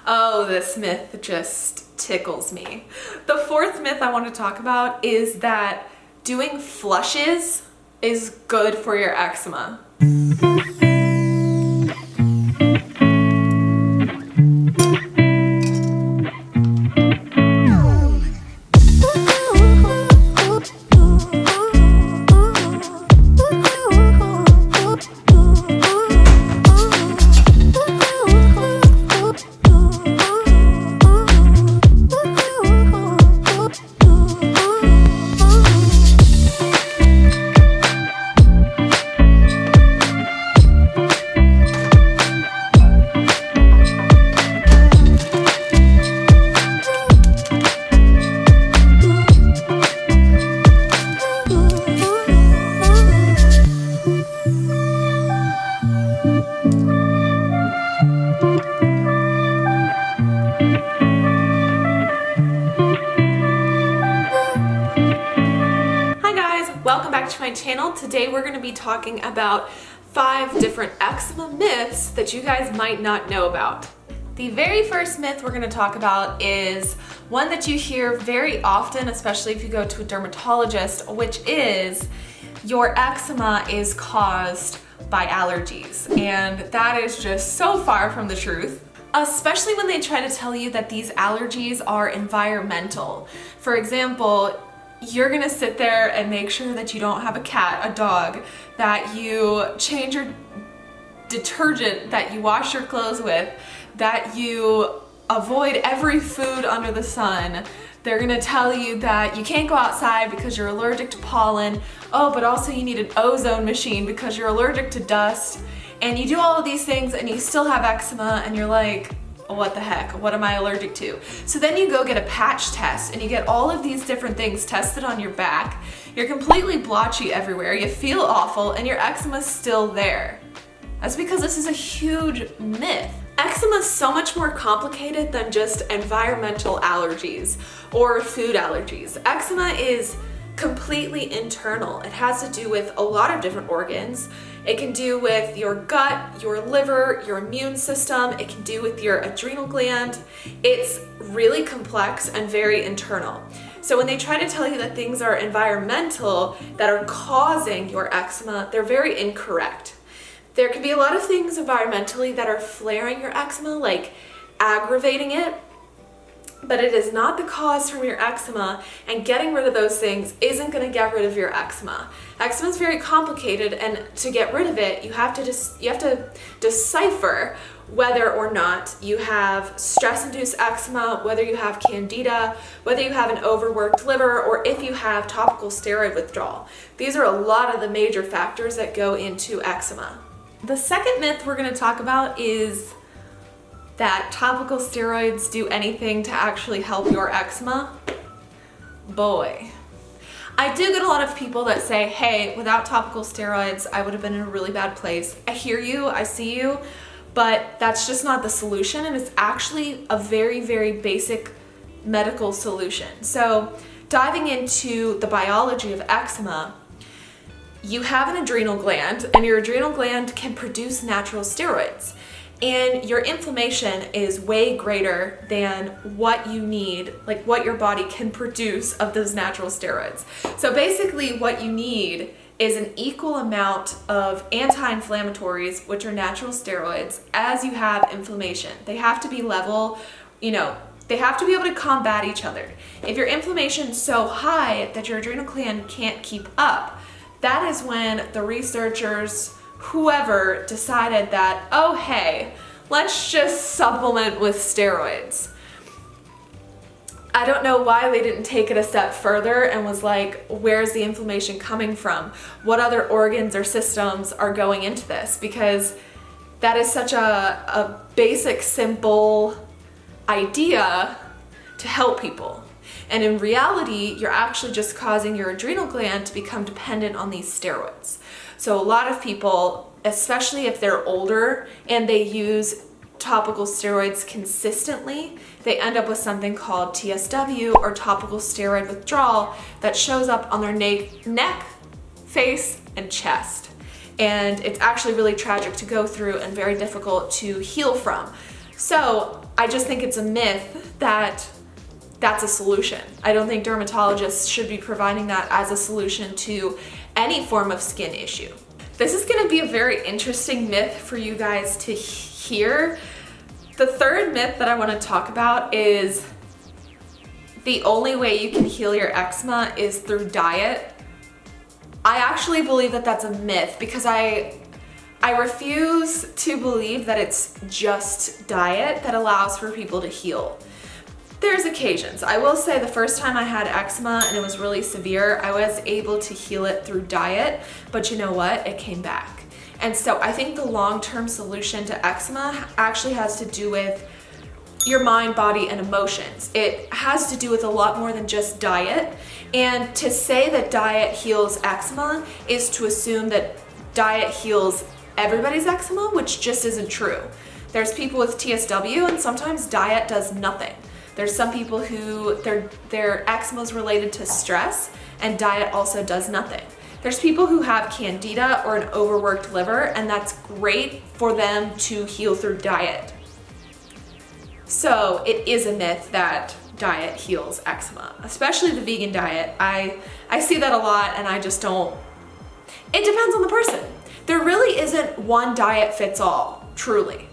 Oh, this myth just tickles me. The fourth myth I want to talk about is that doing flushes is good for your eczema. Welcome back to my channel. Today we're going to be talking about 5 different eczema myths that you guys might not know about. The very first myth we're going to talk about is one that you hear very often, especially if you go to a dermatologist, which is your eczema is caused by allergies. And that is just so far from the truth. Especially when they try to tell you that these allergies are environmental. For example, you're gonna sit there and make sure that you don't have a cat, a dog, that you change your detergent that you wash your clothes with, that you avoid every food under the sun. They're gonna tell you that you can't go outside because you're allergic to pollen. Oh, but also you need an ozone machine because you're allergic to dust. And you do all of these things and you still have eczema and you're like, what the heck, what am I allergic to? So then you go get a patch test and you get all of these different things tested on your back. You're completely blotchy everywhere, you feel awful, and your eczema's still there. That's because this is a huge myth. Eczema is so much more complicated than just environmental allergies or food allergies. Eczema is completely internal. It has to do with a lot of different organs. It can do with your gut, your liver, your immune system. It can do with your adrenal gland. It's really complex and very internal. So when they try to tell you that things are environmental that are causing your eczema, they're very incorrect. There can be a lot of things environmentally that are flaring your eczema, like aggravating it, but it is not the cause from your eczema, and getting rid of those things isn't going to get rid of your eczema. Eczema is very complicated, and to get rid of it, you have to decipher whether or not you have stress-induced eczema, whether you have candida, whether you have an overworked liver, or if you have topical steroid withdrawal. These are a lot of the major factors that go into eczema. The second myth we're going to talk about is that topical steroids do anything to actually help your eczema. Boy. I do get a lot of people that say, hey, without topical steroids, I would have been in a really bad place. I hear you, I see you, but that's just not the solution, and it's actually a very, very basic medical solution. So, diving into the biology of eczema, you have an adrenal gland, and your adrenal gland can produce natural steroids. And your inflammation is way greater than what you need, like what your body can produce of those natural steroids. So basically what you need is an equal amount of anti-inflammatories, which are natural steroids, as you have inflammation. They have to be level, they have to be able to combat each other. If your inflammation is so high that your adrenal gland can't keep up, that is when the researchers, whoever, decided that, oh hey, let's just supplement with steroids. I don't know why they didn't take it a step further and was like, where's the inflammation coming from? What other organs or systems are going into this? Because that is such a basic, simple idea to help people. And in reality, you're actually just causing your adrenal gland to become dependent on these steroids. So a lot of people, especially if they're older and they use topical steroids consistently, they end up with something called TSW, or topical steroid withdrawal, that shows up on their neck, face, and chest. And it's actually really tragic to go through and very difficult to heal from. So I just think it's a myth that that's a solution. I don't think dermatologists should be providing that as a solution to any form of skin issue. This is gonna be a very interesting myth for you guys to hear. The third myth that I wanna talk about is the only way you can heal your eczema is through diet. I actually believe that that's a myth because I refuse to believe that it's just diet that allows for people to heal. There's occasions. I will say the first time I had eczema and it was really severe, I was able to heal it through diet, but you know what? It came back. And so I think the long-term solution to eczema actually has to do with your mind, body, and emotions. It has to do with a lot more than just diet. And to say that diet heals eczema is to assume that diet heals everybody's eczema, which just isn't true. There's people with TSW and sometimes diet does nothing. There's some people who their eczema is related to stress and diet also does nothing. There's people who have candida or an overworked liver and that's great for them to heal through diet. So it is a myth that diet heals eczema, especially the vegan diet. I see that a lot and I just don't, it depends on the person. There really isn't one diet fits all, truly.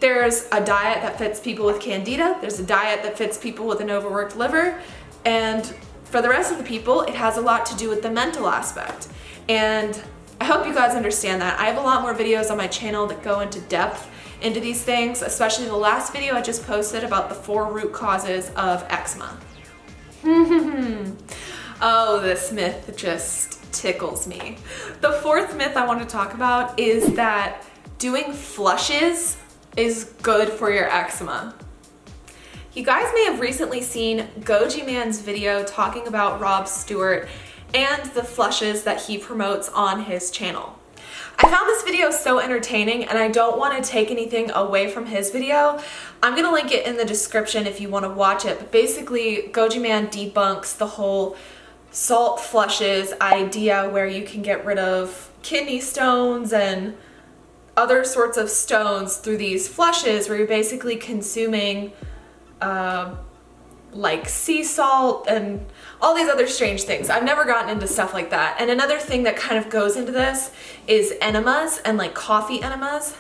There's a diet that fits people with candida, there's a diet that fits people with an overworked liver, and for the rest of the people, it has a lot to do with the mental aspect. And I hope you guys understand that. I have a lot more videos on my channel that go into depth into these things, especially the last video I just posted about the 4 root causes of eczema. Oh, this myth just tickles me. The 4th myth I want to talk about is that doing flushes is good for your eczema. You guys may have recently seen Goji Man's video talking about Rob Stewart and the flushes that he promotes on his channel. I found this video so entertaining and I don't want to take anything away from his video. I'm gonna link it in the description if you want to watch it, but basically Goji Man debunks the whole salt flushes idea where you can get rid of kidney stones and other sorts of stones through these flushes where you're basically consuming like sea salt and all these other strange things. I've never gotten into stuff like that. And another thing that kind of goes into this is enemas and like coffee enemas.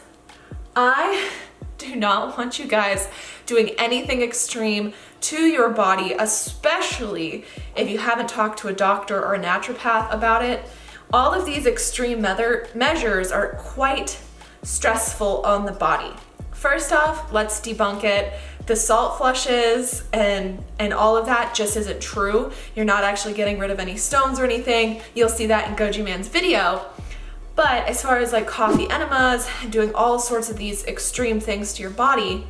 I do not want you guys doing anything extreme to your body, especially if you haven't talked to a doctor or a naturopath about it. All of these extreme measures are quite stressful on the body. First off, let's debunk it. The salt flushes and all of that just isn't true. You're not actually getting rid of any stones or anything. You'll see that in Goji Man's video. But as far as like coffee enemas and doing all sorts of these extreme things to your body,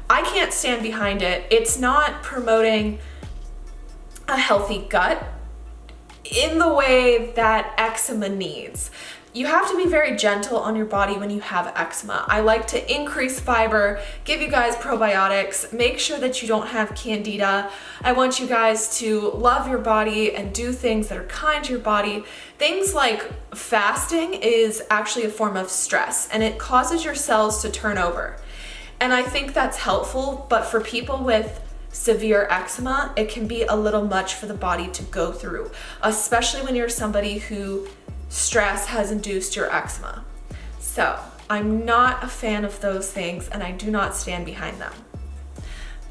I can't stand behind it. It's not promoting a healthy gut in the way that eczema needs. You have to be very gentle on your body when you have eczema. I like to increase fiber, give you guys probiotics, make sure that you don't have candida. I want you guys to love your body and do things that are kind to your body. Things like fasting is actually a form of stress and it causes your cells to turn over. And I think that's helpful, but for people with severe eczema, it can be a little much for the body to go through, especially when you're somebody who stress has induced your eczema. So I'm not a fan of those things and I do not stand behind them.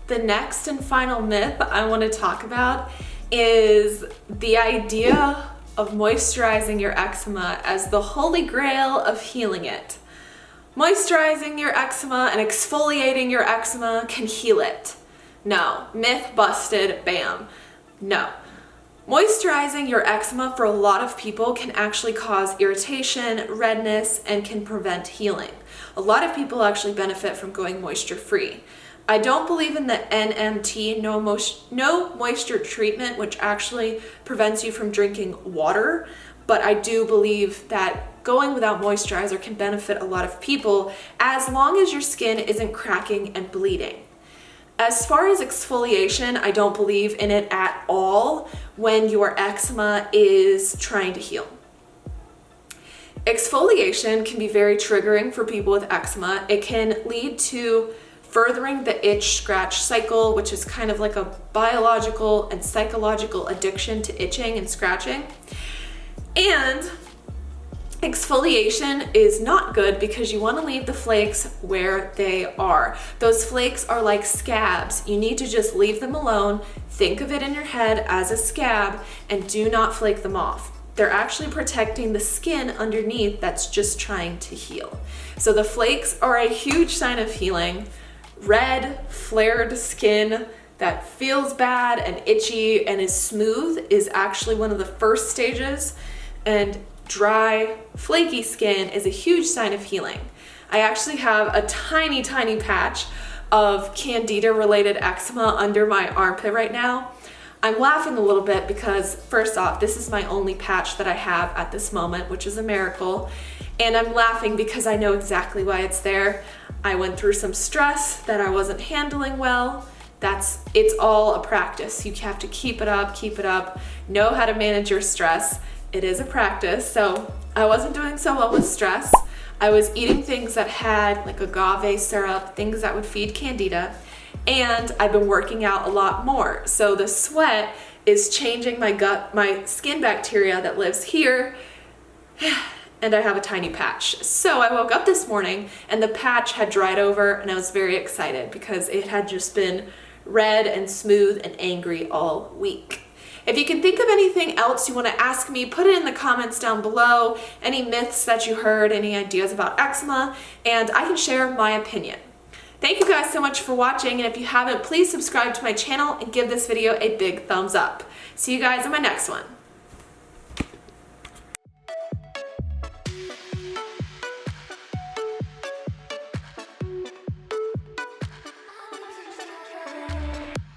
The next and final myth I want to talk about is the idea of moisturizing your eczema as the holy grail of healing it. Moisturizing your eczema and exfoliating your eczema can heal it. No, myth busted, bam. No. Moisturizing your eczema for a lot of people can actually cause irritation, redness, and can prevent healing. A lot of people actually benefit from going moisture free. I don't believe in the NMT, no moisture treatment, which actually prevents you from drinking water, but I do believe that going without moisturizer can benefit a lot of people as long as your skin isn't cracking and bleeding. As far as exfoliation, I don't believe in it at all when your eczema is trying to heal. Exfoliation can be very triggering for people with eczema. It can lead to furthering the itch scratch cycle, which is kind of like a biological and psychological addiction to itching and scratching. And exfoliation is not good because you want to leave the flakes where they are. Those flakes are like scabs. You need to just leave them alone. Think of it in your head as a scab and do not flake them off. They're actually protecting the skin underneath that's just trying to heal. So the flakes are a huge sign of healing. Red, flared skin that feels bad and itchy and is smooth is actually one of the first stages, and dry, flaky skin is a huge sign of healing. I actually have a tiny patch of candida-related eczema under my armpit right now. I'm laughing a little bit because, first off, this is my only patch that I have at this moment, which is a miracle. And I'm laughing because I know exactly why it's there. I went through some stress that I wasn't handling well. It's all a practice. You have to keep it up, know how to manage your stress. It is a practice. So I wasn't doing so well with stress. I was eating things that had like agave syrup, things that would feed candida, and I've been working out a lot more. So the sweat is changing my skin bacteria that lives here, and I have a tiny patch. So I woke up this morning and the patch had dried over, and I was very excited because it had just been red and smooth and angry all week. If you can think of anything else you want to ask me, put it in the comments down below. Any myths that you heard, any ideas about eczema, and I can share my opinion. Thank you guys so much for watching, and if you haven't, please subscribe to my channel and give this video a big thumbs up. See you guys in my next one.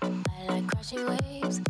I like crashing waves.